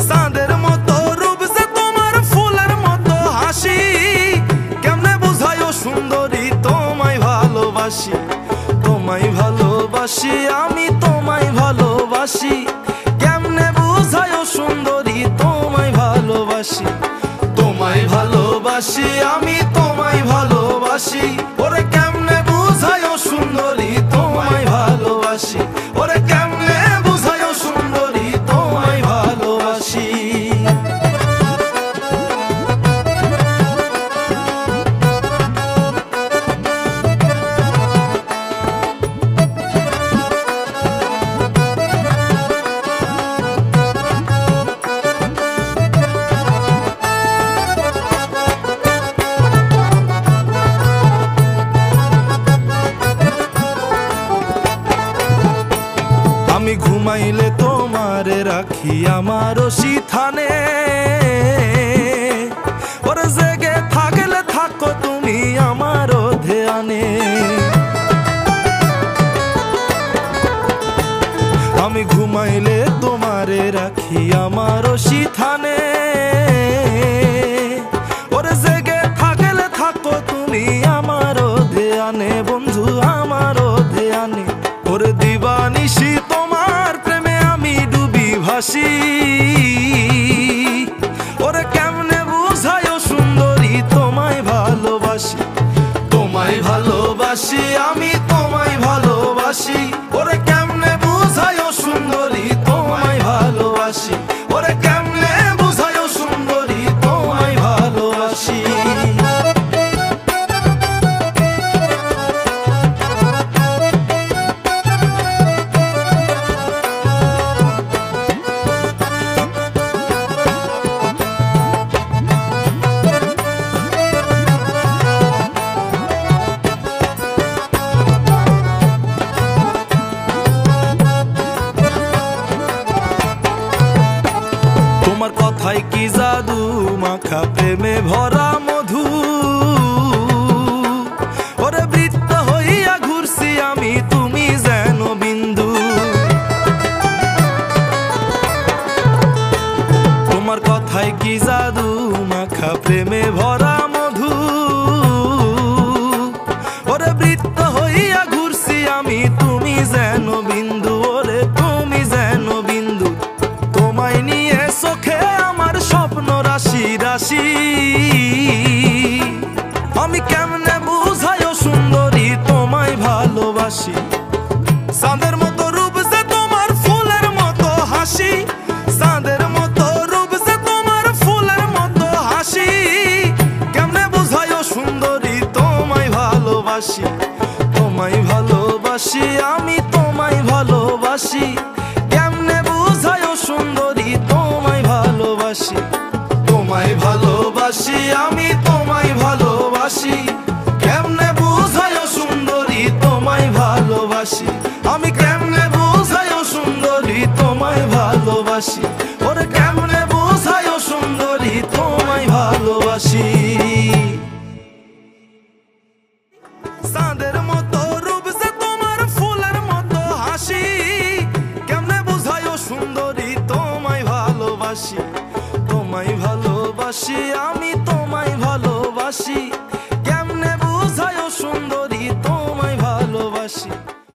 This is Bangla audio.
চাঁদের মতো রূপ যে তোমার ফুলের মতো হাসি। কেমনে বুঝায়ো সুন্দরী তোমায় ভালোবাসি, তোমায় ভালোবাসি আমি তোমায় ভালোবাসি। কেমনে বুঝায়ো সুন্দরী তোমায় ভালোবাসি, তোমায় ভালোবাসি আমি তোমায় ভালোবাসি। ওরে কেমনে বুঝায়ো সুন্দরী তোমায় ভালোবাসি, ওরে কেমনে বুঝায়ো সুন্দরী তোমায় ভালোবাসি। আমি ঘুমাইলে তোমারে রাখি আমার সিথানে, ওরে জেগে থাকলে থাকো তুমি আমার ধ্যানে। আমি ঘুমাইলে তোমারে রাখি আমার সিথানে, ওরে জেগে থাকলে থাকো তুমি আমার ধ্যানে। বন্ধু আমার ধ্যানে, ওরে দিবানিশি তোমার প্রেমে আমি ডুবি ভাসি। ওরে কেমনে বুঝায়ো সুন্দরী তোমায় ভালোবাসি, তোমায় ভালোবাসি আমি তোমায় ভালোবাসি। ওরে কেমনে বুঝায়ো সুন্দরী তোমায় ভালোবাসি, ওরে কেমনে বুঝায়ো সুন্দরী তোমায় ভালোবাসি। তোমার কথায় কি জাদু মাখা প্রেমে ভরা মধু। ওরে বৃত্ত হইয়া ঘুরছি আমি তুমি যেন বিন্দু। তোমার কথায় কি জাদু মাখা প্রেমে ভরা মধু। ওরে বৃত্ত হইয়া ঘুরছি আমি তুমি যেন বিন্দু, ওরে তুমি যেন বিন্দু। তোমায় নিয়ে চোখে আমার স্বপ্ন রাশি রাশি। আমি কেমনে বুঝায়ো সুন্দরী তোমায় ভালোবাসি, চাঁদের মতো রূপ যে তোমার ফুলের মতো হাসি। চাঁদের মতো রূপ যে তোমার ফুলের মতো হাসি। কেমনে বুঝায়ো সুন্দরী তোমায় ভালোবাসি, তোমায় ভালোবাসি আমি তোমায় ভালোবাসি। কেমনে বুঝায়ো সুন্দরী তোমায় ভালোবাসি, তোমায় ভালোবাসি আমি তোমায় ভালোবাসি। কেমনে বুঝায়ো সুন্দরী তোমায় ভালোবাসি, আমি কেমনে বুঝায়ো সুন্দরী তোমায় ভালোবাসি। ওরে কেমনে বুঝায়ো সুন্দরী তোমায় ভালোবাসি। চাঁদের মতো রূপ যে তোমার ফুলের মতো হাসি। কেমনে বুঝায়ো সুন্দরী তোমায় ভালোবাসি, তোমায় ভালোবাসি আমি তোমায় ভালোবাসি।